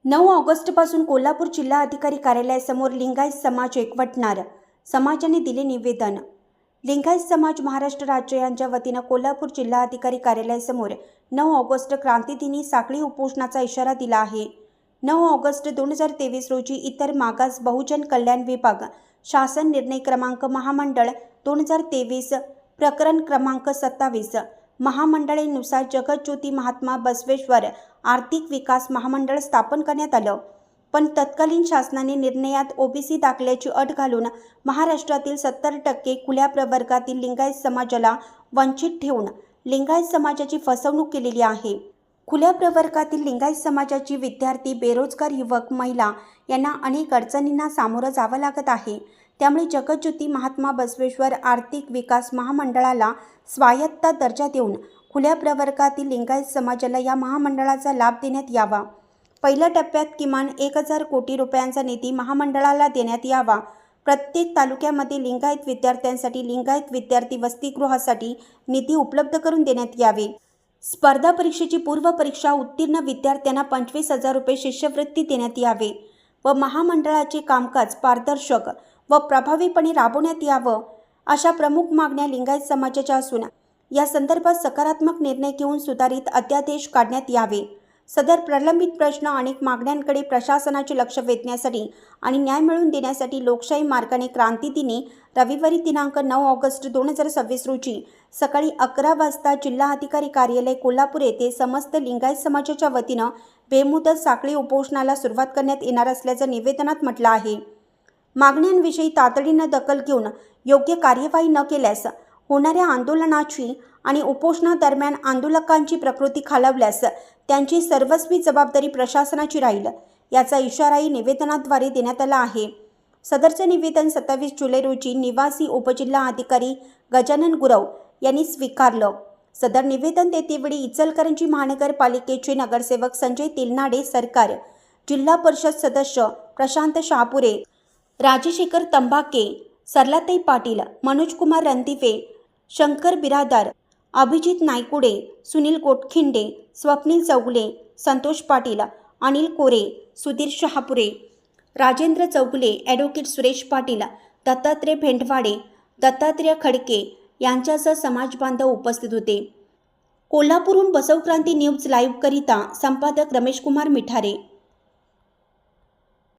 9 ऑगस्टपासून कोल्हापूर जिल्हा अधिकारी कार्यालयासमोर लिंगायत समाज एकवटणार. समाजाने दिले निवेदन. लिंगायत समाज महाराष्ट्र राज्य यांच्या वतीनं कोल्हापूर जिल्हा अधिकारी कार्यालयासमोर 9 ऑगस्ट क्रांतीदिनी साखळी उपोषणाचा इशारा दिला आहे. 9 ऑगस्ट 2023 रोजी इतर मागास बहुजन कल्याण विभाग शासन निर्णय क्रमांक महामंडळ 2023 प्रकरण क्रमांक 27 महामंडळानुसार जगज्योती महात्मा बसवेश्वर आर्थिक विकास महामंडळ स्थापन करण्यात आलं. पण तत्कालीन शासनाने निर्णयात ओबीसी दाखल्याची अट घालून महाराष्ट्रातील 70% खुल्या प्रवर्गातील लिंगायत समाजाला वंचित ठेवून लिंगायत समाजाची फसवणूक केलेली आहे. खुल्या प्रवर्गातील लिंगायत समाजाची विद्यार्थी, बेरोजगार युवक, महिला यांना अनेक अडचणींना सामोरं जावं लागत आहे. त्यामुळे जगज्योती महात्मा बसवेश्वर आर्थिक विकास महामंडळाला स्वायत्त दर्जा देऊन खुल्या प्रवर्गातील लिंगायत समाजाला या महामंडळाचा लाभ देण्यात यावा. पहिल्या टप्प्यात किमान 1000 कोटी रुपयांचा निधी महामंडळाला देण्यात यावा. प्रत्येक तालुक्यामध्ये लिंगायत विद्यार्थ्यांसाठी लिंगायत विद्यार्थी वसतिगृहासाठी निधी उपलब्ध करून देण्यात यावे. स्पर्धा परीक्षेची पूर्व परीक्षा उत्तीर्ण विद्यार्थ्यांना 25,000 रुपये शिष्यवृत्ती देण्यात यावे व महामंडळाचे कामकाज पारदर्शक व प्रभावीपणे राबवण्यात यावं, अशा प्रमुख मागण्या लिंगायत समाजाच्या असून या संदर्भात सकारात्मक निर्णय घेऊन सुधारित अध्यादेश काढण्यात यावे. सदर प्रलंबित प्रश्न अनेक मागण्यांकडे प्रशासनाचे लक्ष वेधण्यासाठी आणि न्याय मिळवून देण्यासाठी लोकशाही मार्गाने क्रांतीदिनी रविवारी दिनांक 9 ऑगस्ट 2026 रोजी सकाळी 11 वाजता जिल्हा अधिकारी कार्यालय कोल्हापूर येथे समस्त लिंगायत समाजाच्या वतीनं बेमुदत साखळी उपोषणाला सुरुवात करण्यात येणार असल्याचं निवेदनात म्हटलं आहे. मागण्यांविषयी तातडीनं दखल घेऊन योग्य कार्यवाही न केल्यास होणाऱ्या आंदोलनाची आणि उपोषणादरम्यान आंदोलकांची प्रकृती खालावल्यास त्यांची सर्वस्वी जबाबदारी प्रशासनाची राहील, याचा इशाराही निवेदनाद्वारे देण्यात आला आहे. सदरचे निवेदन 27 जुलै रोजी निवासी उपजिल्हा अधिकारी गजानन गुरव यांनी स्वीकारलं. सदर निवेदन देतेवेळी इचलकरंजी महानगरपालिकेचे नगरसेवक संजय तेलनाडे सरकार, जिल्हा परिषद सदस्य प्रशांत शहापुरे, राजेशेखर तंबाके, सरलाताई पाटील, मनोजकुमार रणदिवे, शंकर बिरादार, अभिजित नायकुडे, सुनील गोटखिंडे, स्वप्नील चौगुले, संतोष पाटील, अनिल कोरे, सुधीर शहापुरे, राजेंद्र चौगुले, ॲडव्होकेट सुरेश पाटील, दत्तात्रय भेंडवाडे, दत्तात्रय खडके यांच्यासह समाजबांधव उपस्थित होते. कोल्हापूरहून बसवक्रांती न्यूज लाईव्हकरिता संपादक रमेशकुमार मिठारे.